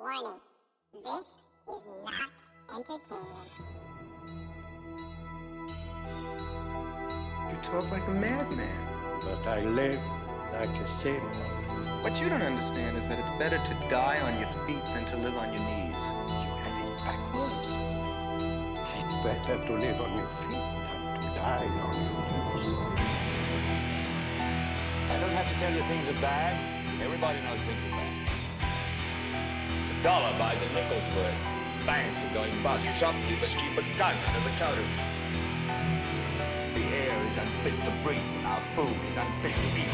Warning, this is not entertainment. You talk like a madman. But I live like a sailor. What you don't understand is that it's better to die on your feet than to live on your knees. You have it backwards. It's better to live on your feet than to die on your knees. I don't have to tell you things are bad. Everybody knows things are bad. The dollar buys a nickel's worth. Banks are going bust. Shopkeepers keep a gun under the counter. The air is unfit to breathe. Our food is unfit to eat.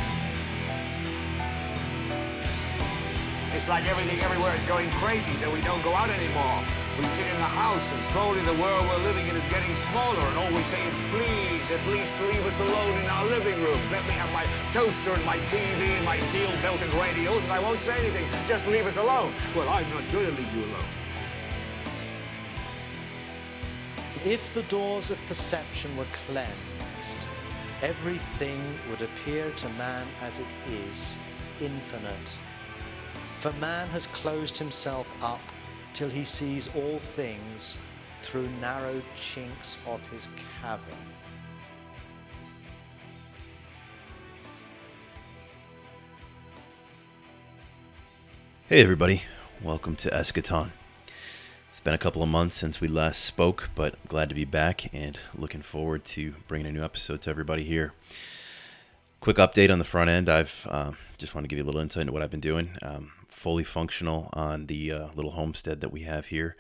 It's like everything everywhere is going crazy, so we don't go out anymore. We sit in the house, and slowly the world we're living in is getting smaller, and all we say is, please, at least leave us alone in our living room. Let me have my toaster and my TV and my steel-belted radios, and I won't say anything. Just leave us alone. Well, I'm not going to leave you alone. If the doors of perception were cleansed, everything would appear to man as it is, infinite. For man has closed himself up till he sees all things through narrow chinks of his cavern. Hey everybody, welcome to Eschaton. It's been a couple of months since we last spoke, but I'm glad to be back and looking forward to bringing a new episode to everybody here. Quick update on the front end. I've just want to give you a little insight into what I've been doing. Fully functional on the little homestead that we have here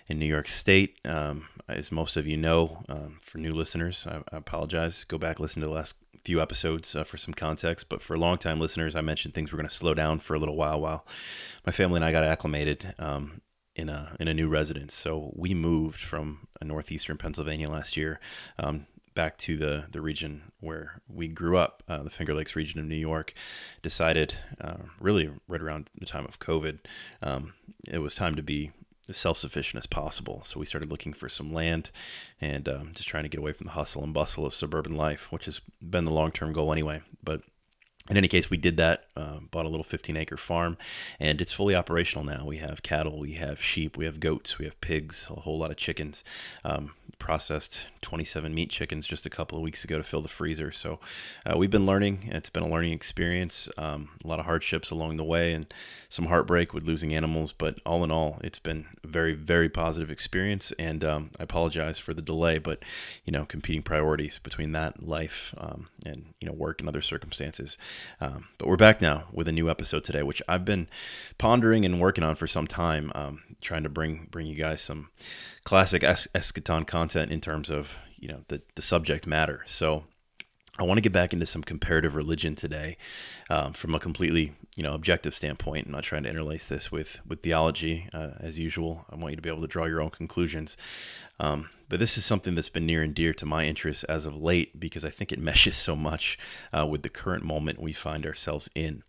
in New York State. As most of you know, for new listeners, I apologize. Go back, listen to the last few episodes for some context. But for long-time listeners, I mentioned things were going to slow down for a little while my family and I got acclimated in a new residence. So we moved from northeastern Pennsylvania last year back to the region where we grew up, the Finger Lakes region of New York. Decided really right around the time of COVID, it was time to be as self-sufficient as possible. So we started looking for some land and just trying to get away from the hustle and bustle of suburban life, which has been the long-term goal anyway. But in any case, we did that, bought a little 15-acre farm, and it's fully operational now. We have cattle, we have sheep, we have goats, we have pigs, a whole lot of chickens. Processed 27 meat chickens just a couple of weeks ago to fill the freezer. So we've been learning. It's been a learning experience, a lot of hardships along the way and some heartbreak with losing animals. But all in all, it's been a very, very positive experience. And I apologize for the delay, but, competing priorities between that life and, work and other circumstances. But we're back now with a new episode today, which I've been pondering and working on for some time, trying to bring you guys some classic eschaton content in terms of, the subject matter. So I want to get back into some comparative religion today from a completely, objective standpoint. I'm not trying to interlace this with theology as usual. I want you to be able to draw your own conclusions. But this is something that's been near and dear to my interests as of late because I think it meshes so much with the current moment we find ourselves in.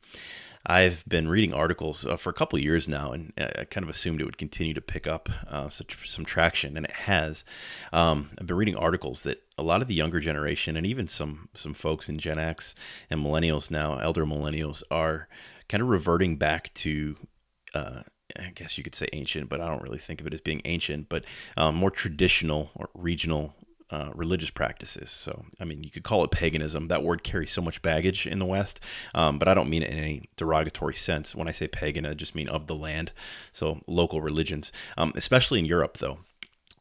I've been reading articles for a couple of years now, and I kind of assumed it would continue to pick up some traction, and it has. I've been reading articles that a lot of the younger generation, and even some folks in Gen X and millennials now, elder millennials, are kind of reverting back to, I guess you could say ancient, but I don't really think of it as being ancient, but more traditional or regional religious practices. So, you could call it paganism. That word carries so much baggage in the West, but I don't mean it in any derogatory sense. When I say pagan, I just mean of the land. So local religions, especially in Europe, though.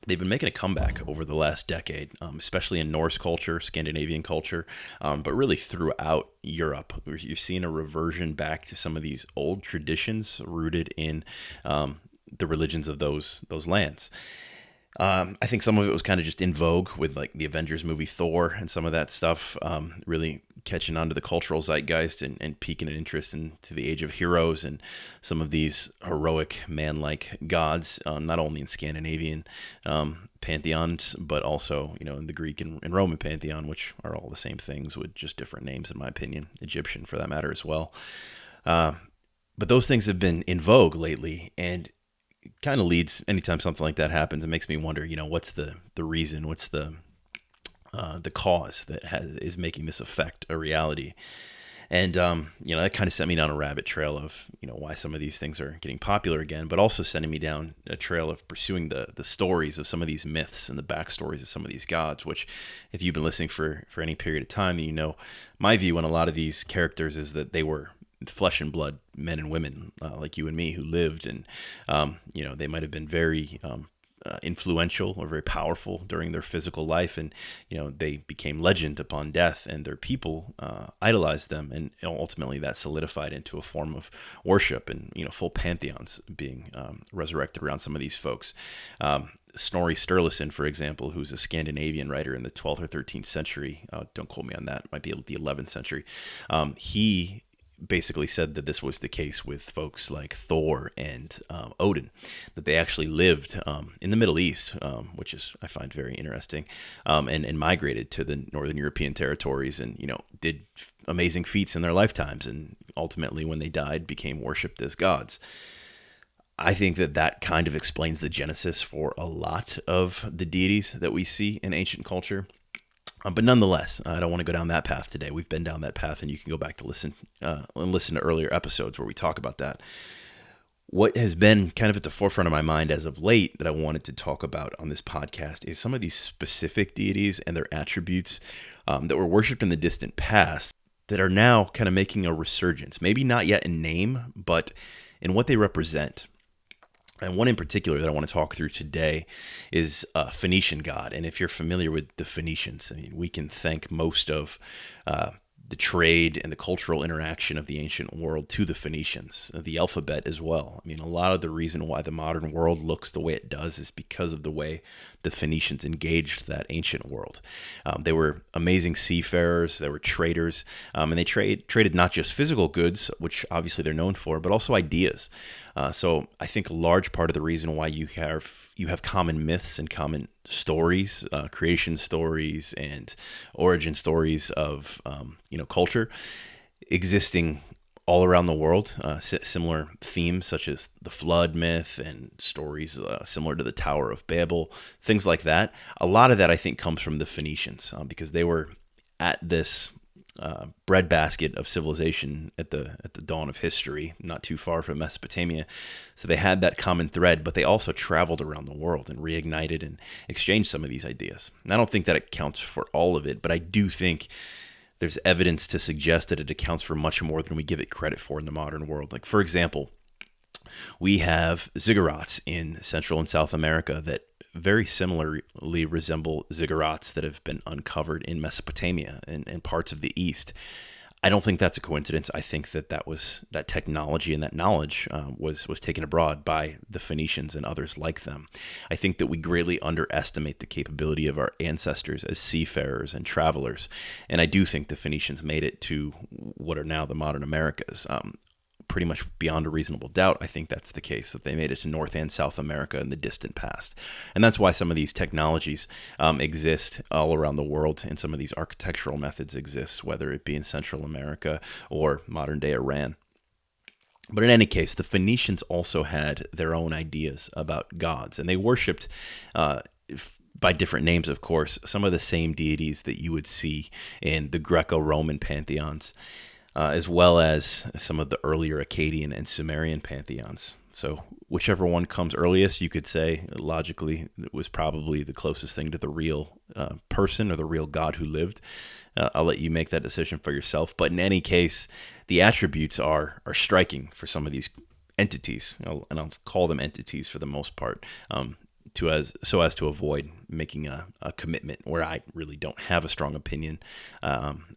They've been making a comeback over the last decade, especially in Norse culture, Scandinavian culture, but really throughout Europe. You're seeing a reversion back to some of these old traditions rooted in the religions of those lands. I think some of it was kind of just in vogue with like the Avengers movie Thor and some of that stuff, really catching on to the cultural zeitgeist and piquing an interest into the age of heroes and some of these heroic man-like gods, not only in Scandinavian pantheons, but also, in the Greek and Roman pantheon, which are all the same things with just different names, in my opinion, Egyptian for that matter as well. But those things have been in vogue lately, and kind of leads, anytime something like that happens, it makes me wonder, what's the reason, what's the cause that is making this affect a reality. And, that kind of sent me down a rabbit trail of, why some of these things are getting popular again, but also sending me down a trail of pursuing the stories of some of these myths and the backstories of some of these gods, which if you've been listening for any period of time, my view on a lot of these characters is that they were flesh and blood men and women like you and me who lived, and, they might have been very influential or very powerful during their physical life, and they became legend upon death, and their people idolized them, and ultimately that solidified into a form of worship, and full pantheons being resurrected around some of these folks. Snorri Sturluson, for example, who's a Scandinavian writer in the 12th or 13th century, don't quote me on that, it might be the 11th century, he basically said that this was the case with folks like Thor and Odin, that they actually lived in the Middle East, which is I find very interesting, and migrated to the Northern European territories, and did amazing feats in their lifetimes, and ultimately when they died became worshipped as gods. I think that kind of explains the genesis for a lot of the deities that we see in ancient culture. But nonetheless, I don't want to go down that path today. We've been down that path, and you can go back to listen to earlier episodes where we talk about that. What has been kind of at the forefront of my mind as of late that I wanted to talk about on this podcast is some of these specific deities and their attributes that were worshipped in the distant past that are now kind of making a resurgence. Maybe not yet in name, but in what they represent. And one in particular that I want to talk through today is a Phoenician god. And if you're familiar with the Phoenicians, we can thank most of the trade and the cultural interaction of the ancient world to the Phoenicians, the alphabet as well. A lot of the reason why the modern world looks the way it does is because of the way the Phoenicians engaged that ancient world. They were amazing seafarers, they were traders, and they traded not just physical goods, which obviously they're known for, but also ideas. So I think a large part of the reason why you have common myths and common stories, creation stories and origin stories of culture existing all around the world, similar themes such as the flood myth and stories similar to the Tower of Babel, things like that. A lot of that I think comes from the Phoenicians because they were at this breadbasket of civilization at the dawn of history, not too far from Mesopotamia. So they had that common thread, but they also traveled around the world and reignited and exchanged some of these ideas. And I don't think that it counts for all of it, but I do think there's evidence to suggest that it accounts for much more than we give it credit for in the modern world. Like, for example, we have ziggurats in Central and South America that very similarly resemble ziggurats that have been uncovered in Mesopotamia and parts of the East. I don't think that's a coincidence. I think that technology and that knowledge was taken abroad by the Phoenicians and others like them. I think that we greatly underestimate the capability of our ancestors as seafarers and travelers, and I do think the Phoenicians made it to what are now the modern Americas. Pretty much beyond a reasonable doubt, I think that's the case, that they made it to North and South America in the distant past. And that's why some of these technologies exist all around the world, and some of these architectural methods exist, whether it be in Central America or modern-day Iran. But in any case, the Phoenicians also had their own ideas about gods, and they worshipped by different names, of course, some of the same deities that you would see in the Greco-Roman pantheons, as well as some of the earlier Akkadian and Sumerian pantheons. So whichever one comes earliest, you could say, logically, it was probably the closest thing to the real person or the real god who lived. I'll let you make that decision for yourself. But in any case, the attributes are striking for some of these entities, and I'll call them entities for the most part, so as to avoid making a commitment where I really don't have a strong opinion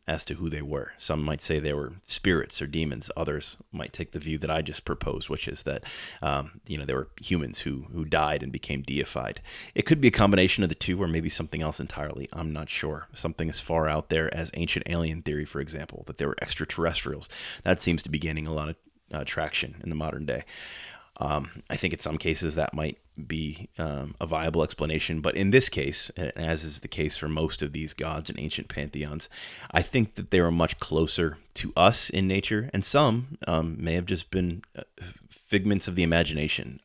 as to who they were. Some might say they were spirits or demons. Others might take the view that I just proposed, which is that they were humans who died and became deified. It could be a combination of the two, or maybe something else entirely. I'm not sure. Something as far out there as ancient alien theory, for example, that they were extraterrestrials. That seems to be gaining a lot of traction in the modern day. I think in some cases that might be a viable explanation, but in this case, as is the case for most of these gods in ancient pantheons, I think that they were much closer to us in nature, and some may have just been figments of the imagination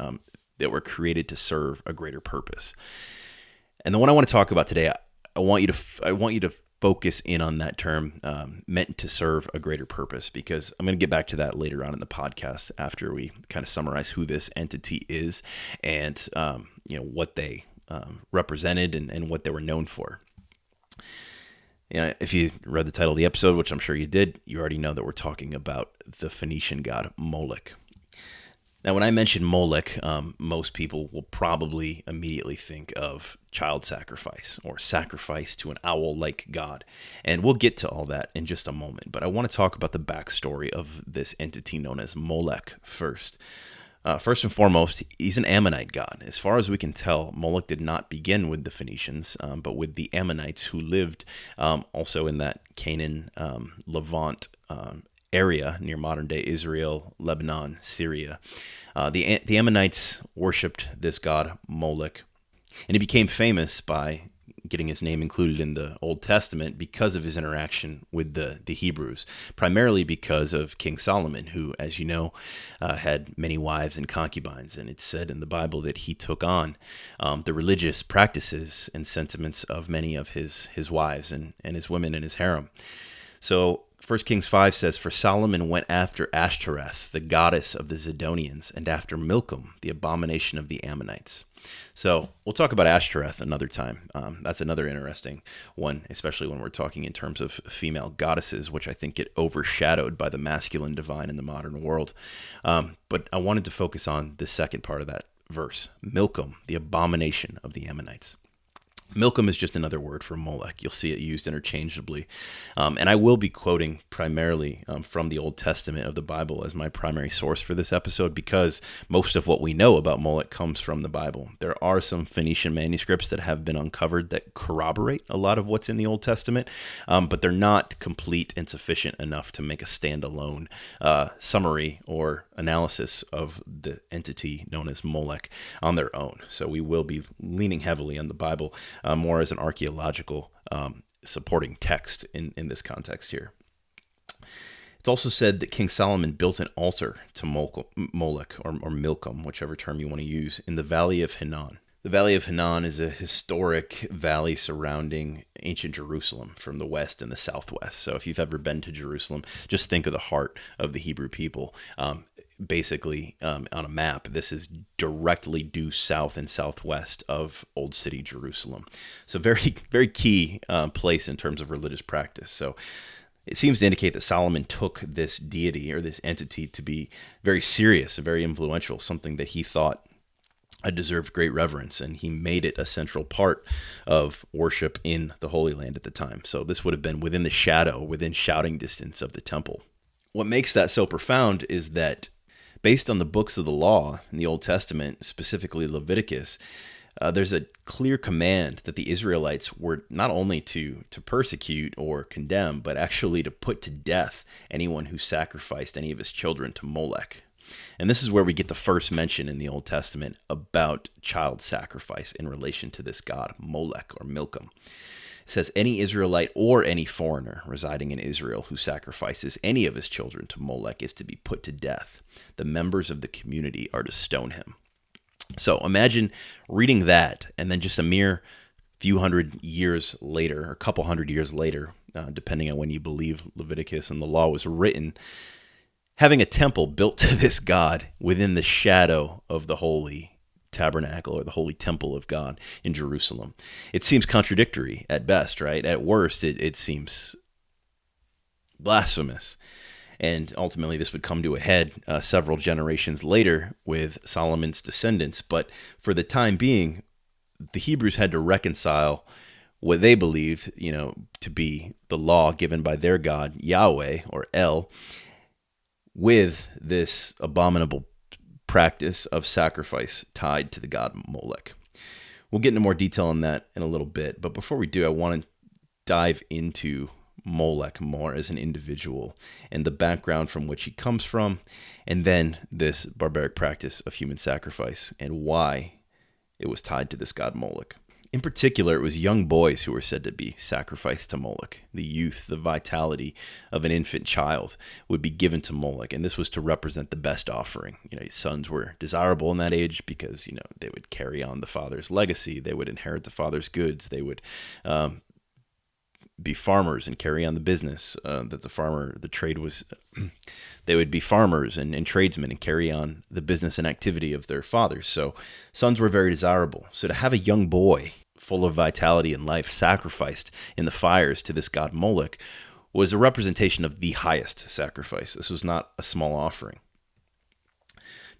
that were created to serve a greater purpose. And the one I want to talk about today, I want you to focus in on that term meant to serve a greater purpose, because I'm going to get back to that later on in the podcast after we kind of summarize who this entity is and what they represented and what they were known for. If you read the title of the episode, which I'm sure you did, you already know that we're talking about the Phoenician god Molech. Now, when I mention Molech, most people will probably immediately think of child sacrifice or sacrifice to an owl-like god. And we'll get to all that in just a moment. But I want to talk about the backstory of this entity known as Molech first. First and foremost, he's an Ammonite god. As far as we can tell, Molech did not begin with the Phoenicians, but with the Ammonites who lived also in that Canaan, Levant area near modern-day Israel, Lebanon, Syria. The Ammonites worshipped this god Molech, and he became famous by getting his name included in the Old Testament because of his interaction with the Hebrews, primarily because of King Solomon, who, as you know, had many wives and concubines. And it's said in the Bible that he took on the religious practices and sentiments of many of his wives and his women in his harem. So 1 Kings 5 says, "For Solomon went after Ashtoreth, the goddess of the Zidonians, and after Milcom, the abomination of the Ammonites." So we'll talk about Ashtoreth another time. That's another interesting one, especially when we're talking in terms of female goddesses, which I think get overshadowed by the masculine divine in the modern world. But I wanted to focus on the second part of that verse, Milcom, the abomination of the Ammonites. Milcom is just another word for Molech. You'll see it used interchangeably. And I will be quoting primarily from the Old Testament of the Bible as my primary source for this episode, because most of what we know about Molech comes from the Bible. There are some Phoenician manuscripts that have been uncovered that corroborate a lot of what's in the Old Testament, but they're not complete and sufficient enough to make a standalone summary or analysis of the entity known as Molech on their own. So we will be leaning heavily on the Bible more as an archaeological supporting text in this context here. It's also said that King Solomon built an altar to Molech or Milcom, whichever term you want to use, in the Valley of Hinnom. The Valley of Hinnom is a historic valley surrounding ancient Jerusalem from the west and the southwest. So if you've ever been to Jerusalem, just think of the heart of the Hebrew people. Basically, on a map, this is directly due south and southwest of Old City Jerusalem. So very, very key place in terms of religious practice. So it seems to indicate that Solomon took this deity or this entity to be very serious and very influential, something that he thought deserved great reverence, and he made it a central part of worship in the Holy Land at the time. So this would have been within shouting distance of the temple. What makes that so profound is that based on the books of the law in the Old Testament, specifically Leviticus, there's a clear command that the Israelites were not only to persecute or condemn, but actually to put to death anyone who sacrificed any of his children to Molech. And this is where we get the first mention in the Old Testament about child sacrifice in relation to this god, Molech or Milcom. It says, "Any Israelite or any foreigner residing in Israel who sacrifices any of his children to Molech is to be put to death. The members of the community are to stone him." So imagine reading that, and then just a mere few hundred years later, or a couple hundred years later, depending on when you believe Leviticus and the law was written, having a temple built to this god within the shadow of the holy tabernacle or the holy temple of God in Jerusalem. It seems contradictory at best, right? At worst, it seems blasphemous. And ultimately, this would come to a head several generations later with Solomon's descendants. But for the time being, the Hebrews had to reconcile what they believed, to be the law given by their God, Yahweh or El, with this abominable practice of sacrifice tied to the god Molech. We'll get into more detail on that in a little bit, but before we do, I want to dive into Molech more as an individual and the background from which he comes from, and then this barbaric practice of human sacrifice and why it was tied to this god Molech. In particular, it was young boys who were said to be sacrificed to Molech. The youth, the vitality of an infant child would be given to Molech, and this was to represent the best offering. Sons were desirable in that age because, they would carry on the father's legacy. They would inherit the father's goods. They would be farmers and carry on the business the trade was. They would be farmers and tradesmen and carry on the business and activity of their fathers. So sons were very desirable. So to have a young boy full of vitality and life sacrificed in the fires to this god Molech was a representation of the highest sacrifice. This was not a small offering.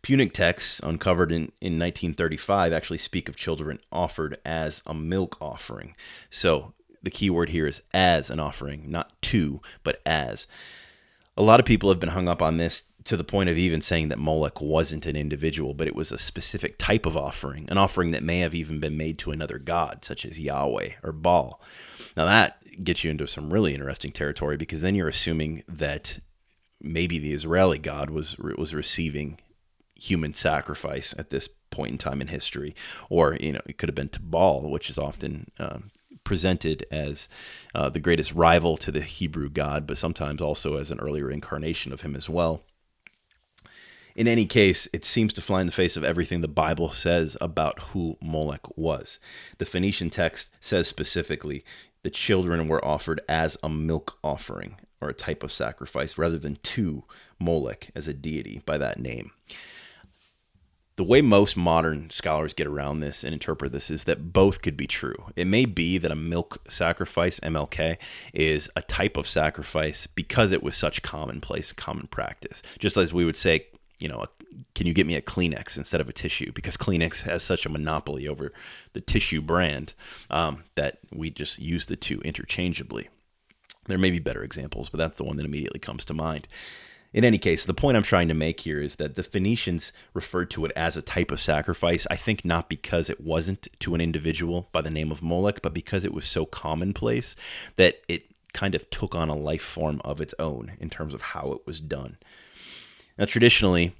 Punic texts uncovered in 1935 actually speak of children offered as a milk offering. So the key word here is as an offering, not to, but as. A lot of people have been hung up on this to the point of even saying that Molech wasn't an individual, but it was a specific type of offering, an offering that may have even been made to another god, such as Yahweh or Baal. Now that gets you into some really interesting territory, because then you're assuming that maybe the Israeli god was receiving human sacrifice at this point in time in history, or it could have been to Baal, which is often presented as the greatest rival to the Hebrew God, but sometimes also as an earlier incarnation of him as well. In any case, it seems to fly in the face of everything the Bible says about who Molech was. The Phoenician text says specifically the children were offered as a milk offering, or a type of sacrifice, rather than to Molech as a deity by that name. The way most modern scholars get around this and interpret this is that both could be true. It may be that a milk sacrifice, MLK, is a type of sacrifice because it was such common practice. Just as we would say, can you get me a Kleenex instead of a tissue? Because Kleenex has such a monopoly over the tissue brand that we just use the two interchangeably. There may be better examples, but that's the one that immediately comes to mind. In any case, the point I'm trying to make here is that the Phoenicians referred to it as a type of sacrifice, I think not because it wasn't to an individual by the name of Molech, but because it was so commonplace that it kind of took on a life form of its own in terms of how it was done. Now, traditionally,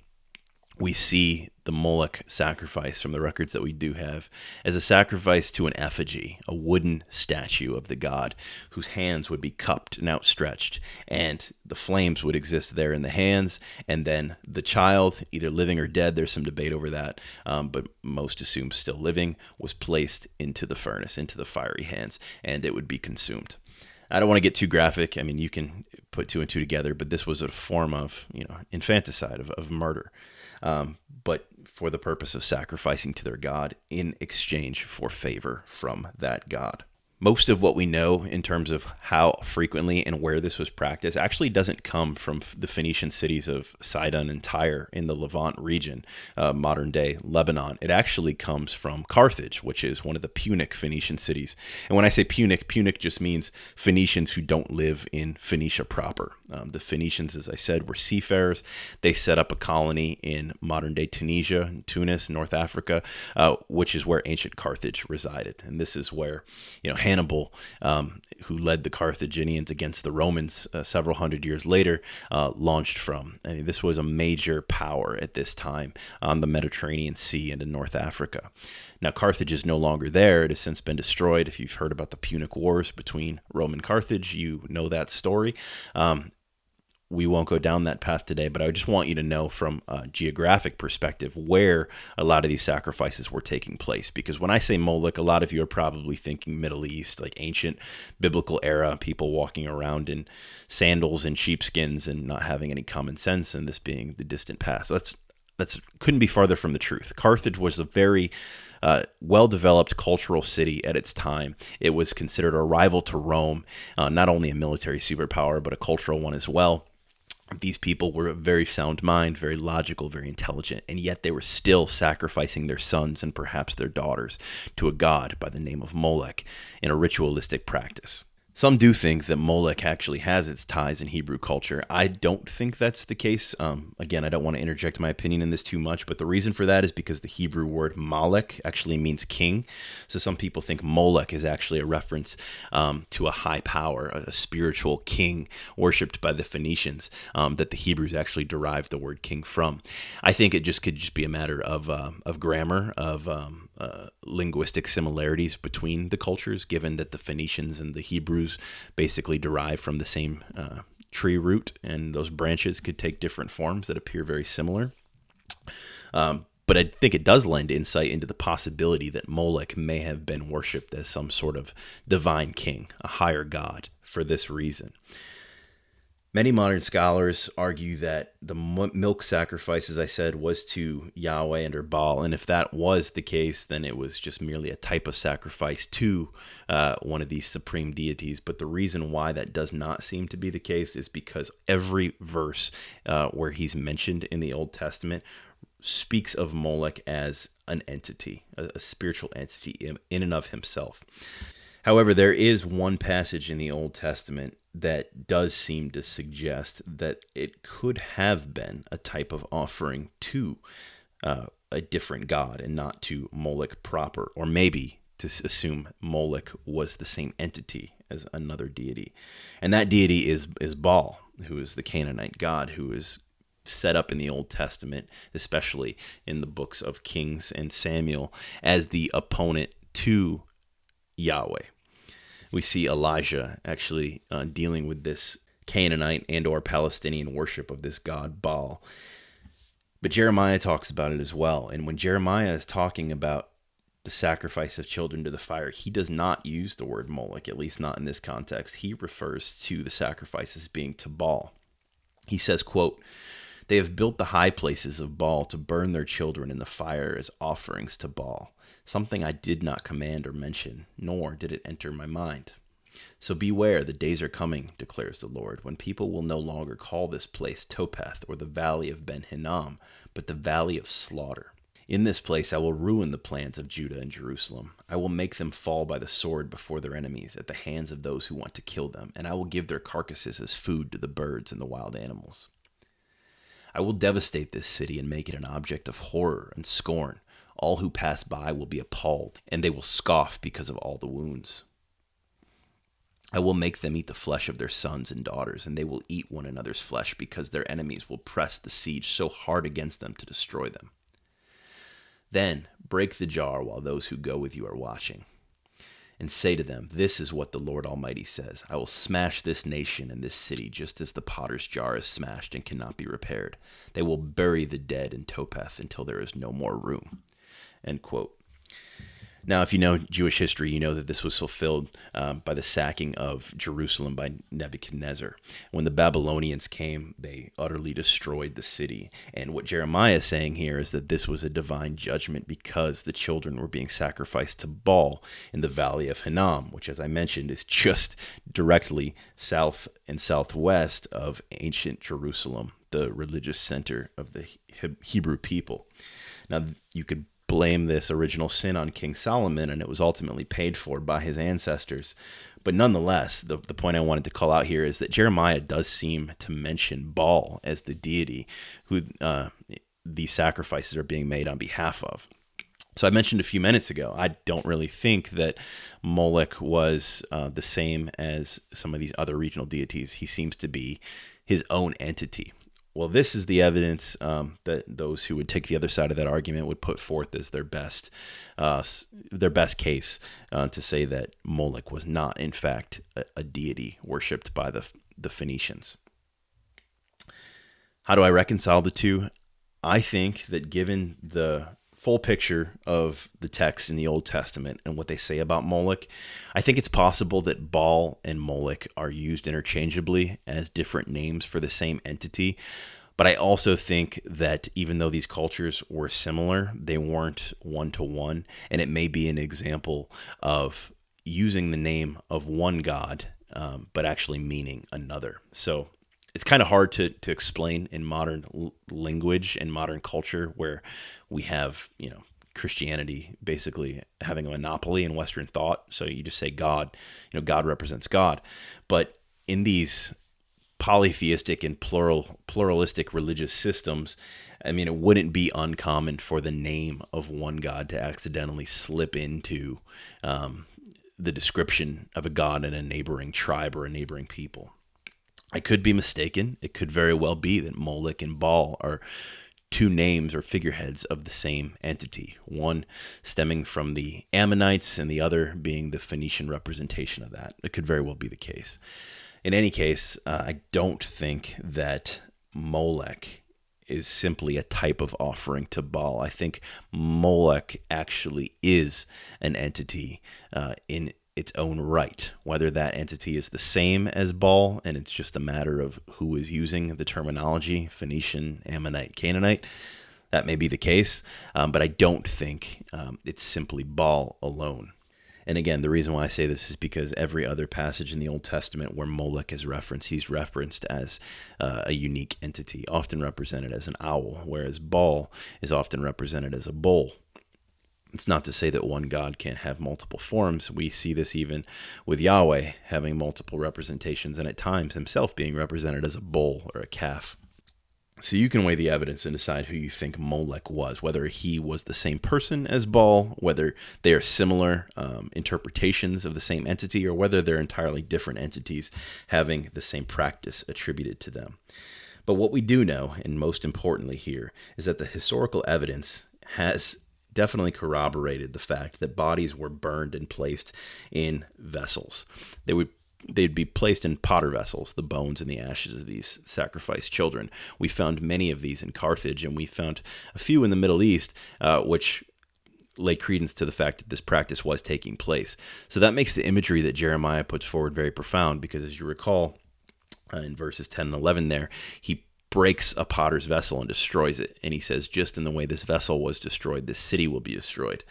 we see the Molech sacrifice from the records that we do have as a sacrifice to an effigy, a wooden statue of the god whose hands would be cupped and outstretched, and the flames would exist there in the hands, and then the child, either living or dead, there's some debate over that, but most assume still living, was placed into the furnace, into the fiery hands, and it would be consumed. I don't want to get too graphic. I mean, you can put two and two together, but this was a form of, infanticide, of murder. But for the purpose of sacrificing to their god in exchange for favor from that god. Most of what we know in terms of how frequently and where this was practiced actually doesn't come from the Phoenician cities of Sidon and Tyre in the Levant region, modern-day Lebanon. It actually comes from Carthage, which is one of the Punic Phoenician cities. And when I say Punic just means Phoenicians who don't live in Phoenicia proper. The Phoenicians, as I said, were seafarers. They set up a colony in modern-day Tunisia, Tunis, North Africa, which is where ancient Carthage resided. And this is where, Hannibal, who led the Carthaginians against the Romans several hundred years later, launched from. I mean, this was a major power at this time on the Mediterranean Sea and in North Africa. Now, Carthage is no longer there. It has since been destroyed. If you've heard about the Punic Wars between Rome and Carthage, you know that story. We won't go down that path today, but I just want you to know from a geographic perspective where a lot of these sacrifices were taking place. Because when I say Molech, a lot of you are probably thinking Middle East, like ancient biblical era, people walking around in sandals and sheepskins and not having any common sense, and this being the distant past. That's couldn't be farther from the truth. Carthage was a very well-developed cultural city at its time. It was considered a rival to Rome, not only a military superpower, but a cultural one as well. These people were of very sound mind, very logical, very intelligent, and yet they were still sacrificing their sons and perhaps their daughters to a god by the name of Molech in a ritualistic practice. Some do think that Molech actually has its ties in Hebrew culture. I don't think that's the case. Again, I don't want to interject my opinion in this too much, but the reason for that is because the Hebrew word Molech actually means king. So some people think Molech is actually a reference to a high power, a spiritual king worshipped by the Phoenicians that the Hebrews actually derived the word king from. I think it could just be a matter of grammar, of linguistic similarities between the cultures, given that the Phoenicians and the Hebrews basically derive from the same tree root, and those branches could take different forms that appear very similar. But I think it does lend insight into the possibility that Molech may have been worshipped as some sort of divine king, a higher god, for this reason. Many modern scholars argue that the milk sacrifice, as I said, was to Yahweh and or Baal. And if that was the case, then it was just merely a type of sacrifice to one of these supreme deities. But the reason why that does not seem to be the case is because every verse where he's mentioned in the Old Testament speaks of Molech as an entity, a spiritual entity in and of himself. However, there is one passage in the Old Testament that does seem to suggest that it could have been a type of offering to a different god and not to Molech proper, or maybe to assume Molech was the same entity as another deity. And that deity is Baal, who is the Canaanite god, who is set up in the Old Testament, especially in the books of Kings and Samuel, as the opponent to Yahweh. We see Elijah actually dealing with this Canaanite and or Palestinian worship of this god Baal. But Jeremiah talks about it as well. And when Jeremiah is talking about the sacrifice of children to the fire, he does not use the word Molech, at least not in this context. He refers to the sacrifices being to Baal. He says, quote, "They have built the high places of Baal to burn their children in the fire as offerings to Baal. Something I did not command or mention, nor did it enter my mind. So beware, the days are coming, declares the Lord, when people will no longer call this place Topeth or the valley of Ben Hinnom, but the valley of slaughter. In this place I will ruin the plans of Judah and Jerusalem. I will make them fall by the sword before their enemies, at the hands of those who want to kill them, and I will give their carcasses as food to the birds and the wild animals. I will devastate this city and make it an object of horror and scorn. All who pass by will be appalled, and they will scoff because of all the wounds. I will make them eat the flesh of their sons and daughters, and they will eat one another's flesh because their enemies will press the siege so hard against them to destroy them. Then break the jar while those who go with you are watching, and say to them, this is what the Lord Almighty says. I will smash this nation and this city just as the potter's jar is smashed and cannot be repaired. They will bury the dead in Topeth until there is no more room." End quote. Now, if you know Jewish history, you know that this was fulfilled by the sacking of Jerusalem by Nebuchadnezzar. When the Babylonians came, they utterly destroyed the city. And what Jeremiah is saying here is that this was a divine judgment because the children were being sacrificed to Baal in the valley of Hinnom, which, as I mentioned, is just directly south and southwest of ancient Jerusalem, the religious center of the Hebrew people. Now, you could blame this original sin on King Solomon, and it was ultimately paid for by his ancestors. But nonetheless, the point I wanted to call out here is that Jeremiah does seem to mention Baal as the deity who these sacrifices are being made on behalf of. So I mentioned a few minutes ago, I don't really think that Molech was the same as some of these other regional deities. He seems to be his own entity. Well, this is the evidence that those who would take the other side of that argument would put forth as their best case to say that Molech was not, in fact, a deity worshipped by the Phoenicians. How do I reconcile the two? I think that given the full picture of the text in the Old Testament and what they say about Molech, I think it's possible that Baal and Molech are used interchangeably as different names for the same entity. But I also think that even though these cultures were similar, they weren't one-to-one, and it may be an example of using the name of one god, but actually meaning another. So it's kind of hard to explain in modern language and modern culture where we have, Christianity basically having a monopoly in Western thought. So you just say God, God represents God. But in these polytheistic and pluralistic religious systems, it wouldn't be uncommon for the name of one god to accidentally slip into the description of a god in a neighboring tribe or a neighboring people. I could be mistaken. It could very well be that Molech and Baal are two names or figureheads of the same entity, one stemming from the Ammonites and the other being the Phoenician representation of that. It could very well be the case. In any case, I don't think that Molech is simply a type of offering to Baal. I think Molech actually is an entity in its own right. Whether that entity is the same as Baal, and it's just a matter of who is using the terminology, Phoenician, Ammonite, Canaanite, that may be the case, but I don't think it's simply Baal alone. And again, the reason why I say this is because every other passage in the Old Testament where Molech is referenced, he's referenced as a unique entity, often represented as an owl, whereas Baal is often represented as a bull. It's not to say that one God can't have multiple forms. We see this even with Yahweh having multiple representations, and at times himself being represented as a bull or a calf. So you can weigh the evidence and decide who you think Molech was, whether he was the same person as Baal, whether they are similar interpretations of the same entity, or whether they're entirely different entities having the same practice attributed to them. But what we do know, and most importantly here, is that the historical evidence has definitely corroborated the fact that bodies were burned and placed in vessels. They'd be placed in potter vessels, the bones and the ashes of these sacrificed children. We found many of these in Carthage, and we found a few in the Middle East, which lay credence to the fact that this practice was taking place. So that makes the imagery that Jeremiah puts forward very profound, because as you recall, in verses 10 and 11 there, he breaks a potter's vessel and destroys it. And he says, just in the way this vessel was destroyed, this city will be destroyed.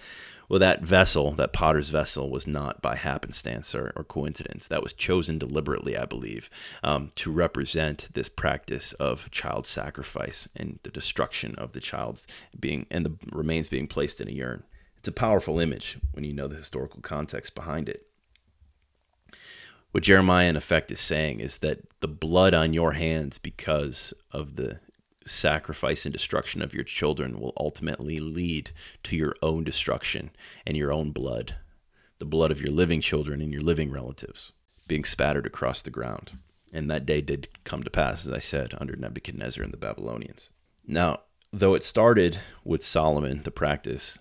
Well, that vessel, that potter's vessel, was not by happenstance or coincidence. That was chosen deliberately, I believe, to represent this practice of child sacrifice and the destruction of the child and the remains being placed in a urn. It's a powerful image when you know the historical context behind it. What Jeremiah, in effect, is saying is that the blood on your hands because of the sacrifice and destruction of your children will ultimately lead to your own destruction and your own blood, the blood of your living children and your living relatives being spattered across the ground. And that day did come to pass, as I said, under Nebuchadnezzar and the Babylonians. Now, though it started with Solomon, the practice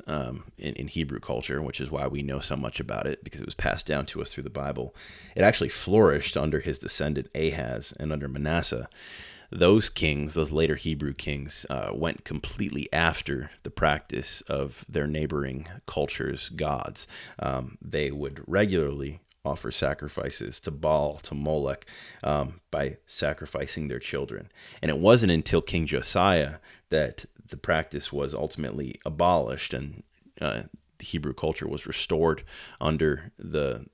in Hebrew culture, which is why we know so much about it, because it was passed down to us through the Bible, it actually flourished under his descendant Ahaz and under Manasseh. Those kings, those later Hebrew kings, went completely after the practice of their neighboring culture's gods. They would regularly offer sacrifices to Baal, to Molech, by sacrificing their children. And it wasn't until King Josiah that the practice was ultimately abolished and the Hebrew culture was restored under the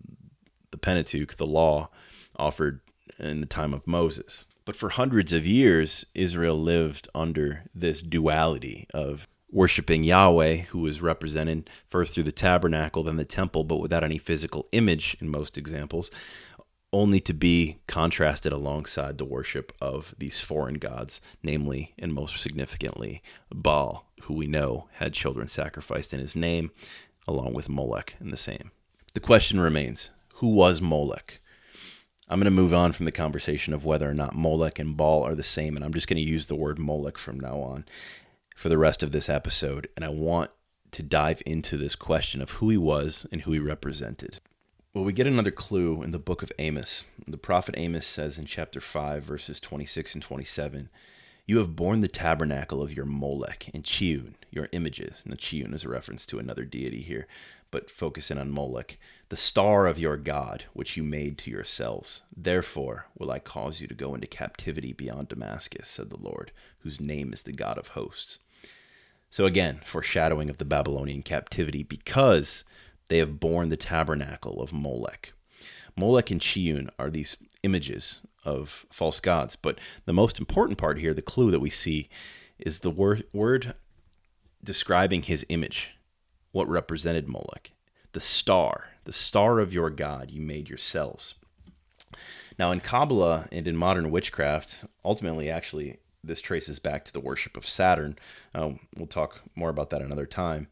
Pentateuch, the law offered in the time of Moses. But for hundreds of years, Israel lived under this duality of worshiping Yahweh, who was represented first through the tabernacle, then the temple, but without any physical image in most examples, only to be contrasted alongside the worship of these foreign gods, namely and most significantly Baal, who we know had children sacrificed in his name, along with Molech in the same. The question remains, who was Molech? I'm going to move on from the conversation of whether or not Molech and Baal are the same, and I'm just going to use the word Molech from now on for the rest of this episode, and I want to dive into this question of who he was and who he represented. Well, we get another clue in the book of Amos. The prophet Amos says in chapter 5, verses 26 and 27, "You have borne the tabernacle of your Molech and Chiun, your images." And the Chiun is a reference to another deity here, but focusing on Molech, "the star of your God, which you made to yourselves. Therefore will I cause you to go into captivity beyond Damascus, said the Lord, whose name is the God of hosts." So again, foreshadowing of the Babylonian captivity, because they have borne the tabernacle of Molech. Molech and Chiun are these images of false gods, but the most important part here, the clue that we see, is the word describing his image, what represented Molech. The star of your God you made yourselves. Now in Kabbalah and in modern witchcraft, ultimately actually this traces back to the worship of Saturn. We'll talk more about that another time.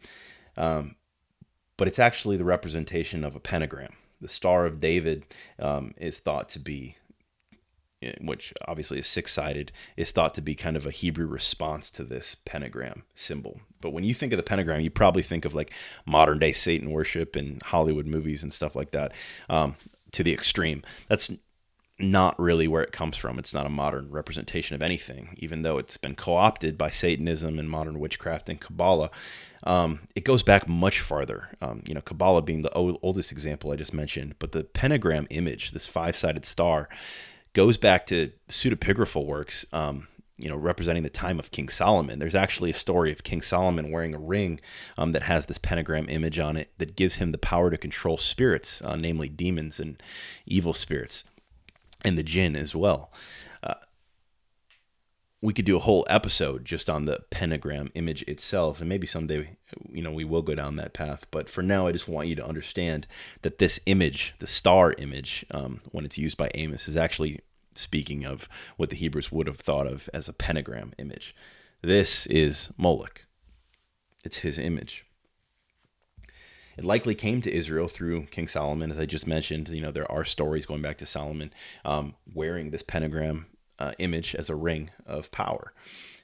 But it's actually the representation of a pentagram. The Star of David is thought to be, which obviously is six-sided, is thought to be kind of a Hebrew response to this pentagram symbol. But when you think of the pentagram, you probably think of like modern-day Satan worship in Hollywood movies and stuff like that, to the extreme. That's not really where it comes from. It's not a modern representation of anything, even though it's been co-opted by Satanism and modern witchcraft and Kabbalah. It goes back much farther. Kabbalah being the oldest example I just mentioned, but the pentagram image, this 5-sided star, goes back to pseudepigraphal works, representing the time of King Solomon. There's actually a story of King Solomon wearing a ring that has this pentagram image on it that gives him the power to control spirits, namely demons and evil spirits, and the jinn as well. We could do a whole episode just on the pentagram image itself, and maybe someday, we will go down that path. But for now, I just want you to understand that this image, the star image, when it's used by Amos, is actually speaking of what the Hebrews would have thought of as a pentagram image. This is Molech. It's his image. It likely came to Israel through King Solomon, as I just mentioned. There are stories going back to Solomon wearing this pentagram image as a ring of power.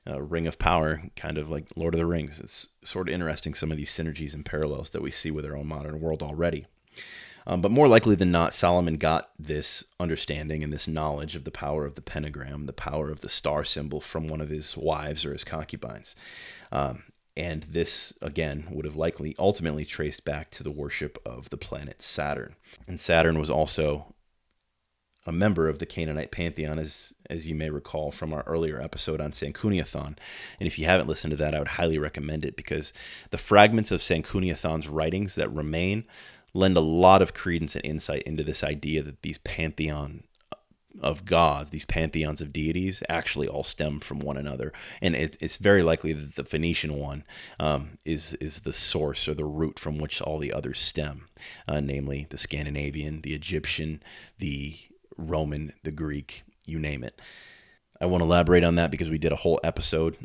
A ring of power, kind of like Lord of the Rings. It's sort of interesting, some of these synergies and parallels that we see with our own modern world already. But more likely than not, Solomon got this understanding and this knowledge of the power of the pentagram, the power of the star symbol, from one of his wives or his concubines. And this, again, would have likely ultimately traced back to the worship of the planet Saturn. And Saturn was also a member of the Canaanite pantheon, as you may recall from our earlier episode on Sankuniathon. And if you haven't listened to that, I would highly recommend it, because the fragments of Sankuniathon's writings that remain lend a lot of credence and insight into this idea that these pantheon of gods, these pantheons of deities, actually all stem from one another. And it's very likely that the Phoenician one is the source or the root from which all the others stem, namely the Scandinavian, the Egyptian, the Roman, the Greek, you name it. I won't elaborate on that because we did a whole episode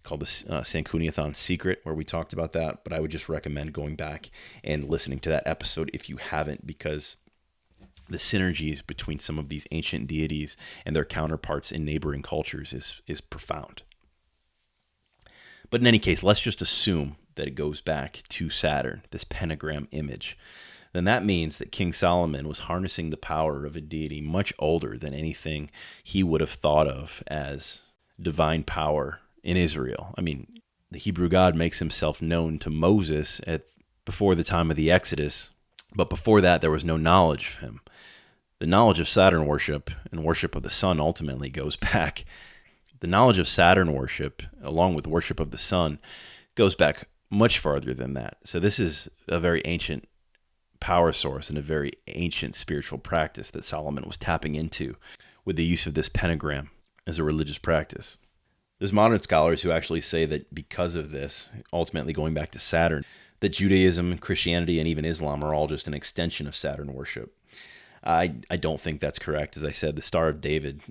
called the Sankuniathon Secret, where we talked about that, but I would just recommend going back and listening to that episode if you haven't, because the synergies between some of these ancient deities and their counterparts in neighboring cultures is profound. But in any case, let's just assume that it goes back to Saturn, this pentagram image. Then that means that King Solomon was harnessing the power of a deity much older than anything he would have thought of as divine power in Israel. I mean, the Hebrew God makes himself known to Moses before the time of the Exodus, but before that there was no knowledge of him. The knowledge of Saturn worship and worship of the sun ultimately goes back. The knowledge of Saturn worship, along with worship of the sun, goes back much farther than that. So this is a very ancient power source and a very ancient spiritual practice that Solomon was tapping into with the use of this pentagram as a religious practice. There's modern scholars who actually say that because of this, ultimately going back to Saturn, that Judaism, Christianity, and even Islam are all just an extension of Saturn worship. I don't think that's correct. As I said, the Star of David,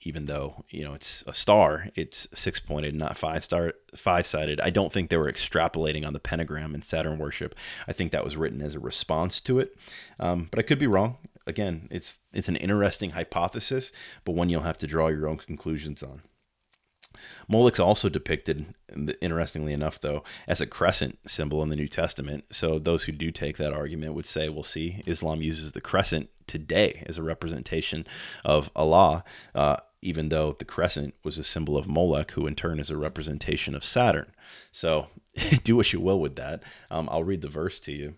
even though it's a star, it's 6-pointed, not five-sided. I don't think they were extrapolating on the pentagram in Saturn worship. I think that was written as a response to it, but I could be wrong. Again, it's an interesting hypothesis, but one you'll have to draw your own conclusions on. Molech's also depicted, interestingly enough, though, as a crescent symbol in the New Testament. So those who do take that argument would say, well, see, Islam uses the crescent today as a representation of Allah, even though the crescent was a symbol of Molech, who in turn is a representation of Saturn. So do what you will with that. I'll read the verse to you.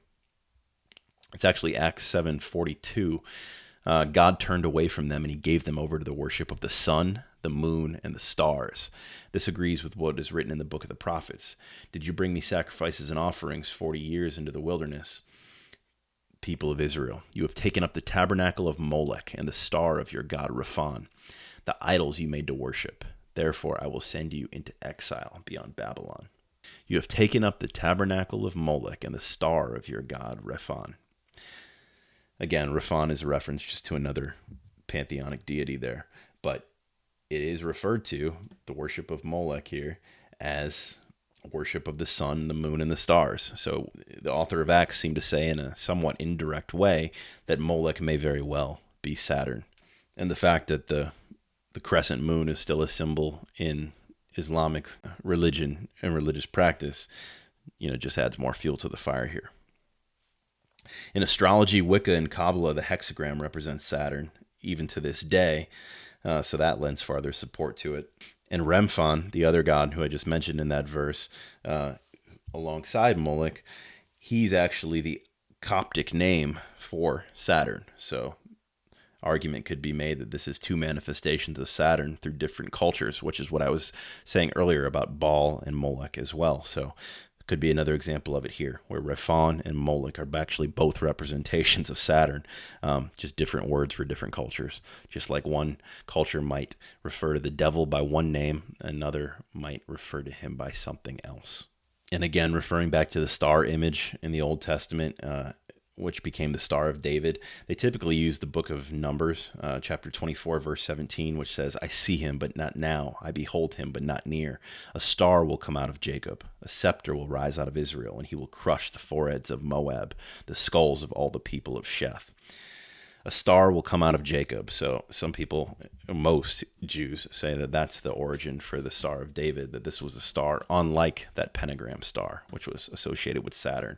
It's actually Acts 7:42. God turned away from them and he gave them over to the worship of the sun, the moon, and the stars. This agrees with what is written in the book of the prophets. Did you bring me sacrifices and offerings 40 years into the wilderness? People of Israel, you have taken up the tabernacle of Molech and the star of your god Rephan, the idols you made to worship. Therefore I will send you into exile beyond Babylon. You have taken up the tabernacle of Molech and the star of your god Rephan. Again, Rephan is a reference just to another pantheonic deity there, but it is referred to, the worship of Molech here, as worship of the sun, the moon, and the stars. So the author of Acts seemed to say in a somewhat indirect way that Molech may very well be Saturn. And the fact that the crescent moon is still a symbol in Islamic religion and religious practice, just adds more fuel to the fire here. In astrology, Wicca, and Kabbalah, the hexagram represents Saturn. even to this day. So that lends farther support to it. And Remphan, the other god who I just mentioned in that verse, alongside Molech, he's actually the Coptic name for Saturn. So argument could be made that this is two manifestations of Saturn through different cultures, which is what I was saying earlier about Baal and Molech as well. So it could be another example of it here, where Remphan and Molech are actually both representations of Saturn, just different words for different cultures. Just like one culture might refer to the devil by one name, another might refer to him by something else. And again, referring back to the star image in the Old Testament, which became the Star of David, they typically use the book of Numbers, chapter 24, verse 17, which says, I see him, but not now. I behold him, but not near. A star will come out of Jacob. A scepter will rise out of Israel, and he will crush the foreheads of Moab, the skulls of all the people of Sheth. A star will come out of Jacob. So some people, most Jews, say that that's the origin for the Star of David, that this was a star unlike that pentagram star, which was associated with Saturn.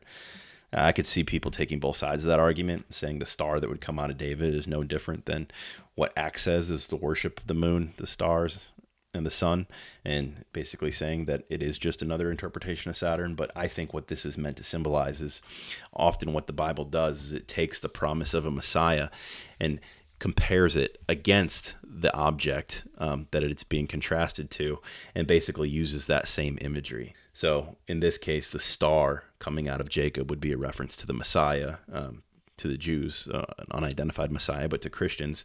I could see people taking both sides of that argument, saying the star that would come out of David is no different than what Acts says is the worship of the moon, the stars, and the sun, and basically saying that it is just another interpretation of Saturn. But I think what this is meant to symbolize is often what the Bible does is it takes the promise of a Messiah and compares it against the object that it's being contrasted to, and basically uses that same imagery. So in this case, the star coming out of Jacob would be a reference to the Messiah, to the Jews, an unidentified Messiah, but to Christians,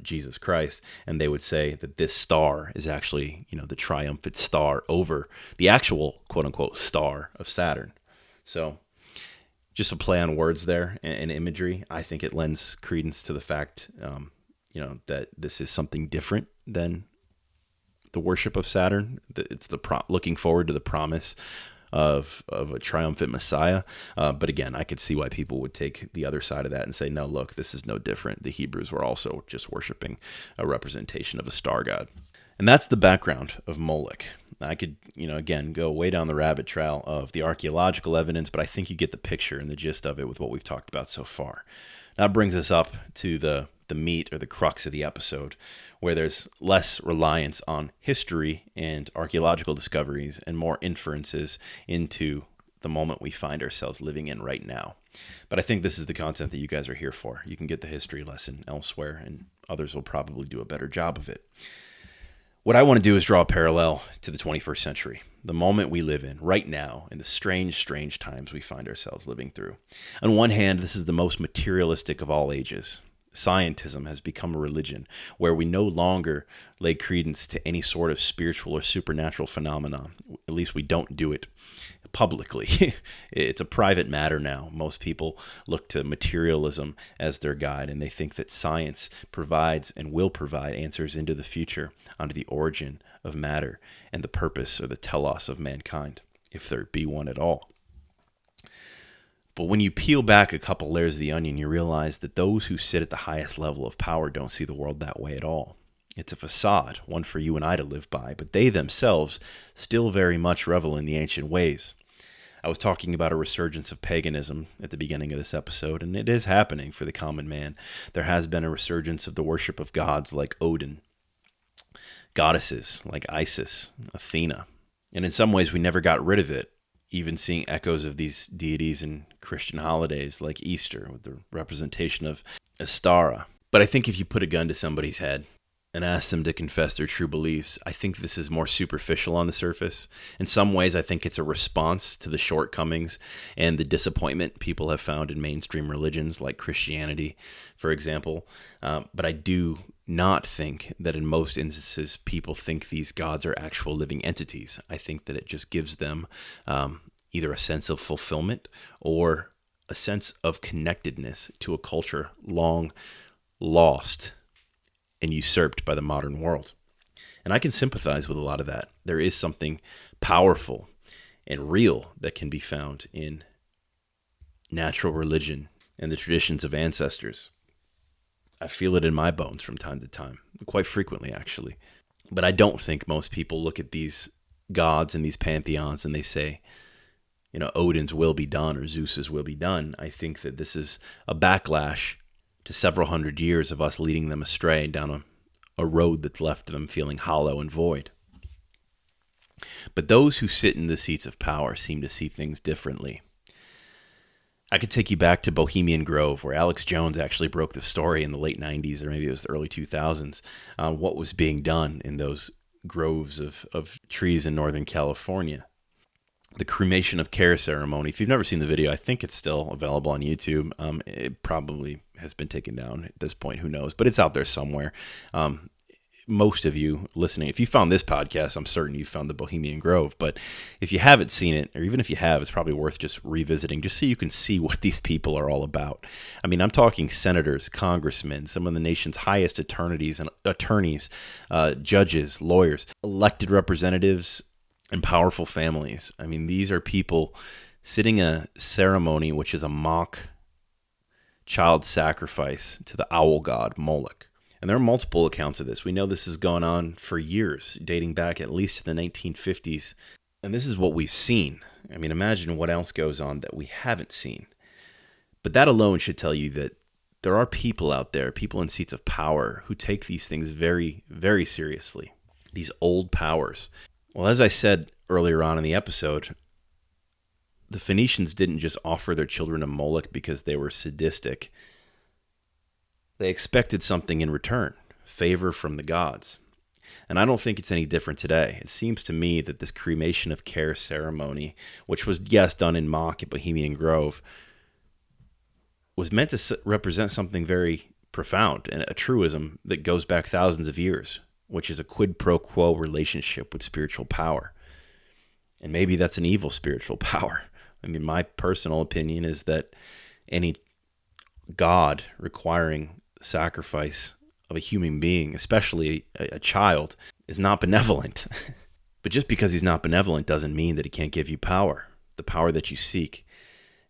Jesus Christ. And they would say that this star is actually, the triumphant star over the actual quote unquote star of Saturn. So just a play on words there and imagery. I think it lends credence to the fact, that this is something different than the worship of Saturn. It's looking forward to the promise of a triumphant Messiah. But again, I could see why people would take the other side of that and say, no, look, this is no different. The Hebrews were also just worshiping a representation of a star god. And that's the background of Molech. I could, again, go way down the rabbit trail of the archaeological evidence, but I think you get the picture and the gist of it with what we've talked about so far. That brings us up to the meat or the crux of the episode, where there's less reliance on history and archaeological discoveries and more inferences into the moment we find ourselves living in right now. But I think this is the content that you guys are here for. You can get the history lesson elsewhere, and others will probably do a better job of it. What I want to do is draw a parallel to the 21st century, the moment we live in right now, and the strange times we find ourselves living through. On one hand, this is the most materialistic of all ages. Scientism has become a religion where we no longer lay credence to any sort of spiritual or supernatural phenomenon. At least we don't do it publicly. It's a private matter now. Most people look to materialism as their guide, and they think that science provides and will provide answers into the future onto the origin of matter and the purpose or the telos of mankind, if there be one at all. But when you peel back a couple layers of the onion, you realize that those who sit at the highest level of power don't see the world that way at all. It's a facade, one for you and I to live by, but they themselves still very much revel in the ancient ways. I was talking about a resurgence of paganism at the beginning of this episode, and it is happening for the common man. There has been a resurgence of the worship of gods like Odin, goddesses like Isis, Athena, and in some ways we never got rid of it. Even seeing echoes of these deities in Christian holidays like Easter with the representation of Astara. But I think if you put a gun to somebody's head and ask them to confess their true beliefs, I think this is more superficial on the surface. In some ways, I think it's a response to the shortcomings and the disappointment people have found in mainstream religions like Christianity, for example. But I do not think that in most instances people think these gods are actual living entities. I think that it just gives them either a sense of fulfillment or a sense of connectedness to a culture long lost and usurped by the modern world. And I can sympathize with a lot of that. There is something powerful and real that can be found in natural religion and the traditions of ancestors. I feel it in my bones from time to time, quite frequently actually. But I don't think most people look at these gods and these pantheons and they say, Odin's will be done or Zeus's will be done. I think that this is a backlash to several hundred years of us leading them astray down a road that left them feeling hollow and void. But those who sit in the seats of power seem to see things differently. I could take you back to Bohemian Grove, where Alex Jones actually broke the story in the late 90s, or maybe it was the early 2000s, what was being done in those groves of trees in Northern California. The cremation of care ceremony. If you've never seen the video, I think it's still available on YouTube. It probably has been taken down at this point, who knows, but it's out there somewhere. Most of you listening, if you found this podcast, I'm certain you found the Bohemian Grove. But if you haven't seen it, or even if you have, it's probably worth just revisiting, just so you can see what these people are all about. I mean, I'm talking senators, congressmen, some of the nation's highest attorneys, judges, lawyers, elected representatives, and powerful families. I mean, these are people sitting a ceremony which is a mock child sacrifice to the owl god Molech. And there are multiple accounts of this. We know this has gone on for years, dating back at least to the 1950s. And this is what we've seen. I mean, imagine what else goes on that we haven't seen. But that alone should tell you that there are people out there, people in seats of power, who take these things very, very seriously. These old powers. Well, as I said earlier on in the episode, the Phoenicians didn't just offer their children to Molech because they were sadistic. They expected something in return, favor from the gods. And I don't think it's any different today. It seems to me that this cremation of care ceremony, which was, yes, done in mock at Bohemian Grove, was meant to represent something very profound and a truism that goes back thousands of years, which is a quid pro quo relationship with spiritual power. And maybe that's an evil spiritual power. I mean, my personal opinion is that any God requiring sacrifice of a human being, especially a child, is not benevolent. But just because he's not benevolent doesn't mean that he can't give you power, the power that you seek.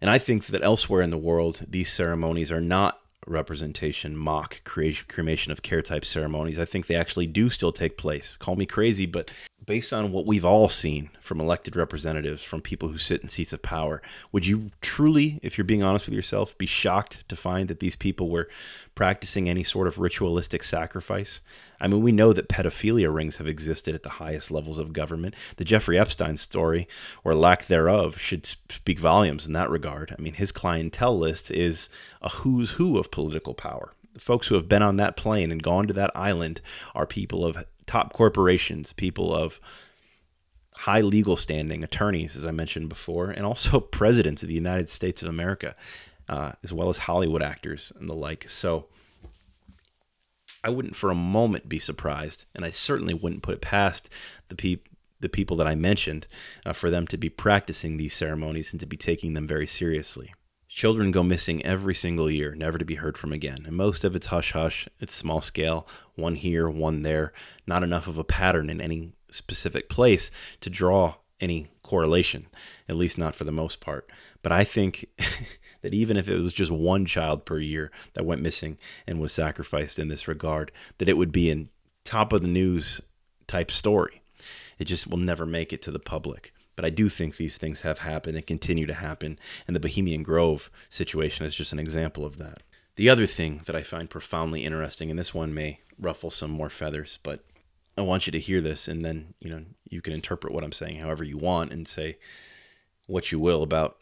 And I think that elsewhere in the world, these ceremonies are not representation, mock cremation of care type ceremonies. I think they actually do still take place. Call me crazy, but based on what we've all seen from elected representatives, from people who sit in seats of power, would you truly, if you're being honest with yourself, be shocked to find that these people were practicing any sort of ritualistic sacrifice? I mean, we know that pedophilia rings have existed at the highest levels of government. The Jeffrey Epstein story, or lack thereof, should speak volumes in that regard. I mean, his clientele list is a who's who of political power. The folks who have been on that plane and gone to that island are people of top corporations, people of high legal standing, attorneys, as I mentioned before, and also presidents of the United States of America, as well as Hollywood actors and the like. So I wouldn't for a moment be surprised, and I certainly wouldn't put it past the people that I mentioned for them to be practicing these ceremonies and to be taking them very seriously. Children go missing every single year, never to be heard from again. And most of it's hush-hush, it's small scale, one here, one there, not enough of a pattern in any specific place to draw any correlation, at least not for the most part. But I think that even if it was just one child per year that went missing and was sacrificed in this regard, that it would be in top of the news type story. It just will never make it to the public. But I do think these things have happened and continue to happen, and the Bohemian Grove situation is just an example of that. The other thing that I find profoundly interesting, and this one may ruffle some more feathers, but I want you to hear this, and then you can interpret what I'm saying however you want and say what you will about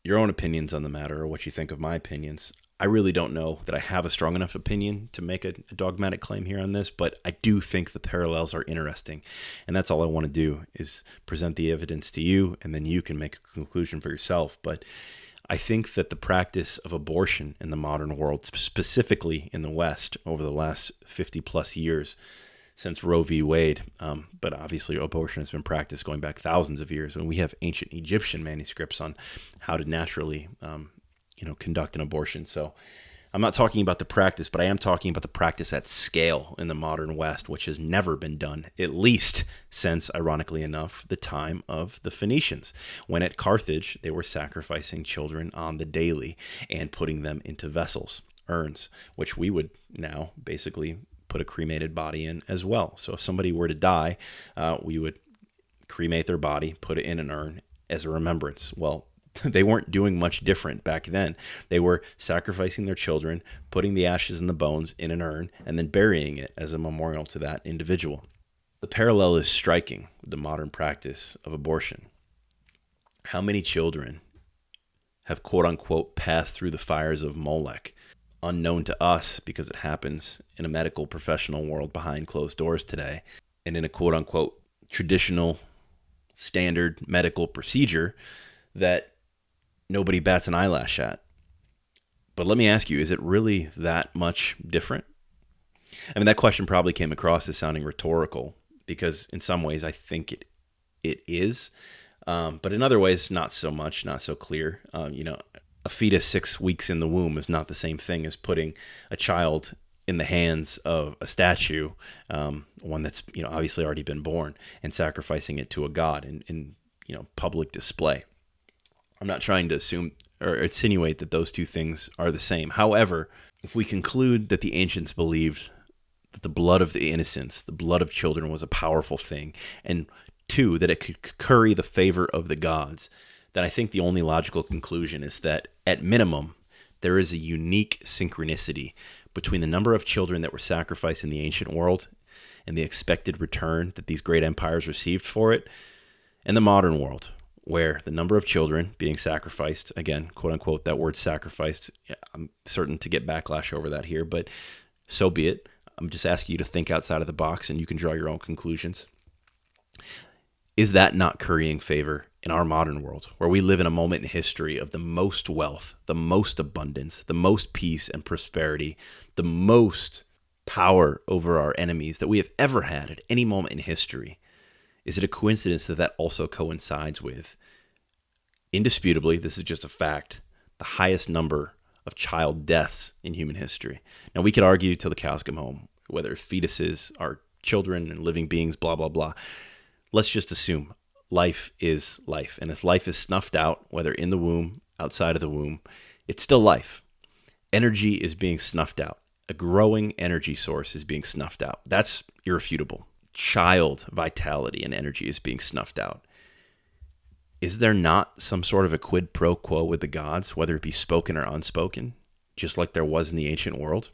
your own opinions on the matter or what you think of my opinions. I really don't know that I have a strong enough opinion to make a dogmatic claim here on this, but I do think the parallels are interesting. And that's all I want to do is present the evidence to you, and then you can make a conclusion for yourself. But I think that the practice of abortion in the modern world, specifically in the West over the last 50 plus years since Roe v. Wade, but obviously abortion has been practiced going back thousands of years. And we have ancient Egyptian manuscripts on how to naturally conduct an abortion. So I'm not talking about the practice, but I am talking about the practice at scale in the modern West, which has never been done, at least since, ironically enough, the time of the Phoenicians, when at Carthage, they were sacrificing children on the daily and putting them into vessels, urns, which we would now basically put a cremated body in as well. So if somebody were to die, we would cremate their body, put it in an urn as a remembrance. Well, They weren't doing much different back then. They were sacrificing their children, putting the ashes and the bones in an urn, and then burying it as a memorial to that individual. The parallel is striking with the modern practice of abortion. How many children have quote-unquote passed through the fires of Molech, unknown to us because it happens in a medical professional world behind closed doors today, and in a quote-unquote traditional standard medical procedure that nobody bats an eyelash at. But let me ask you, is it really that much different? I mean, that question probably came across as sounding rhetorical, because in some ways I think it is, but in other ways not so much, not so clear. A fetus 6 weeks in the womb is not the same thing as putting a child in the hands of a statue, one that's obviously already been born, and sacrificing it to a god in public display. I'm not trying to assume or insinuate that those two things are the same. However, if we conclude that the ancients believed that the blood of the innocents, the blood of children, was a powerful thing, and two, that it could curry the favor of the gods, then I think the only logical conclusion is that, at minimum, there is a unique synchronicity between the number of children that were sacrificed in the ancient world and the expected return that these great empires received for it, and the modern world, where the number of children being sacrificed, again, quote unquote, that word sacrificed, I'm certain to get backlash over that here, but so be it. I'm just asking you to think outside of the box and you can draw your own conclusions. Is that not currying favor in our modern world, where we live in a moment in history of the most wealth, the most abundance, the most peace and prosperity, the most power over our enemies that we have ever had at any moment in history? Is it a coincidence that that also coincides with, indisputably, this is just a fact, the highest number of child deaths in human history? Now, we could argue till the cows come home whether fetuses are children and living beings, blah, blah, blah. Let's just assume life is life. And if life is snuffed out, whether in the womb, outside of the womb, it's still life. Energy is being snuffed out. A growing energy source is being snuffed out. That's irrefutable. Child vitality and energy is being snuffed out. Is there not some sort of a quid pro quo with the gods, whether it be spoken or unspoken, just like there was in the ancient world?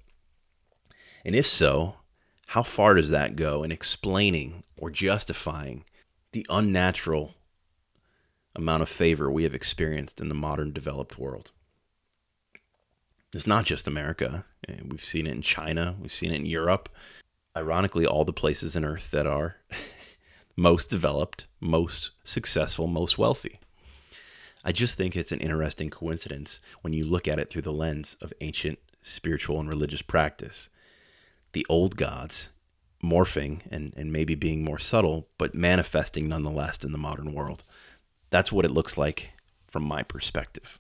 And if so, how far does that go in explaining or justifying the unnatural amount of favor we have experienced in the modern developed world? It's not just America. We've seen it in China. We've seen it in Europe. Ironically, all the places on earth that are most developed, most successful, most wealthy. I just think it's an interesting coincidence when you look at it through the lens of ancient spiritual and religious practice. The old gods morphing and maybe being more subtle, but manifesting nonetheless in the modern world. That's what it looks like from my perspective.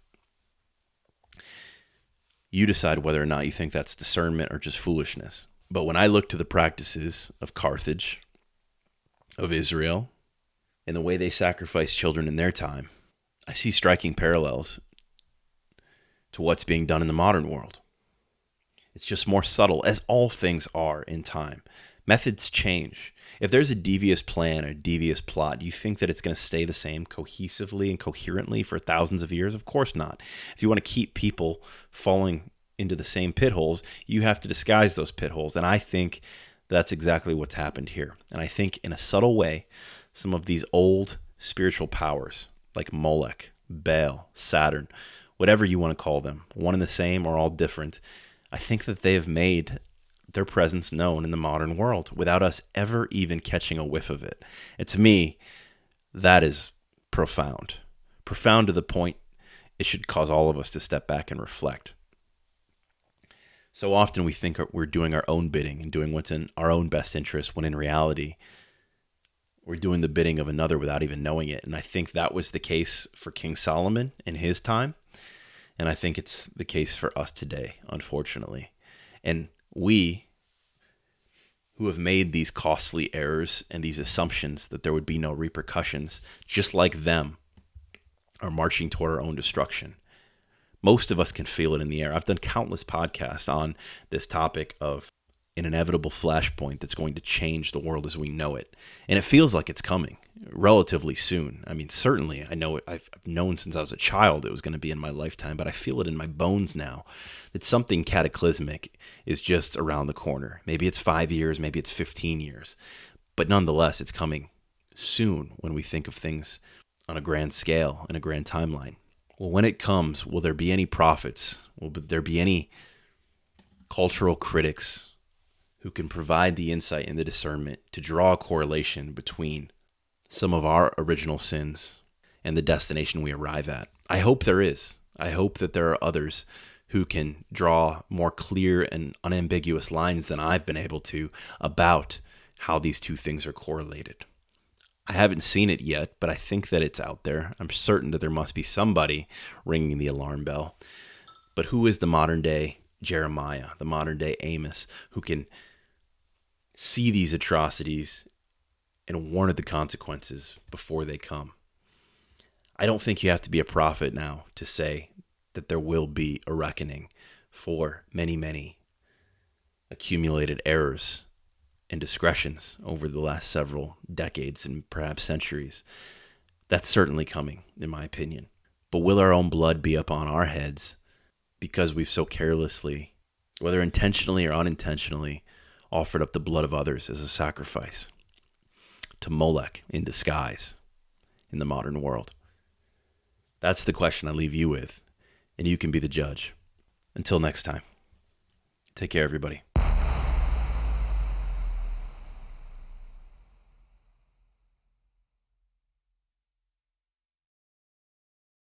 You decide whether or not you think that's discernment or just foolishness. But when I look to the practices of Carthage, of Israel, and the way they sacrificed children in their time, I see striking parallels to what's being done in the modern world. It's just more subtle, as all things are in time. Methods change. If there's a devious plan or devious plot, do you think that it's going to stay the same cohesively and coherently for thousands of years? Of course not. If you want to keep people falling into the same pit holes, you have to disguise those pit holes. And I think that's exactly what's happened here. And I think in a subtle way, some of these old spiritual powers like Molech, Baal, Saturn, whatever you want to call them, one and the same or all different, I think that they have made their presence known in the modern world without us ever even catching a whiff of it. And to me, that is profound. Profound to the point it should cause all of us to step back and reflect. So often we think we're doing our own bidding and doing what's in our own best interest, when in reality, we're doing the bidding of another without even knowing it. And I think that was the case for King Solomon in his time. And I think it's the case for us today, unfortunately. And we, who have made these costly errors and these assumptions that there would be no repercussions, just like them, are marching toward our own destruction. Most of us can feel it in the air. I've done countless podcasts on this topic of an inevitable flashpoint that's going to change the world as we know it. And it feels like it's coming relatively soon. I mean, certainly, I know I've known since I was a child it was going to be in my lifetime, but I feel it in my bones now that something cataclysmic is just around the corner. Maybe it's 5 years, maybe it's 15 years, but nonetheless, it's coming soon when we think of things on a grand scale and a grand timeline. Well, when it comes, will there be any prophets? Will there be any cultural critics who can provide the insight and the discernment to draw a correlation between some of our original sins and the destination we arrive at? I hope there is. I hope that there are others who can draw more clear and unambiguous lines than I've been able to about how these two things are correlated. I haven't seen it yet, but I think that it's out there. I'm certain that there must be somebody ringing the alarm bell. But who is the modern day Jeremiah, the modern day Amos, who can see these atrocities and warn of the consequences before they come? I don't think you have to be a prophet now to say that there will be a reckoning for many, many accumulated errors and discretions over the last several decades and perhaps centuries. That's certainly coming, in my opinion. But will our own blood be upon our heads because we've so carelessly, whether intentionally or unintentionally, offered up the blood of others as a sacrifice to Molech in disguise in the modern world? That's the question I leave you with, and you can be the judge. Until next time, take care, everybody.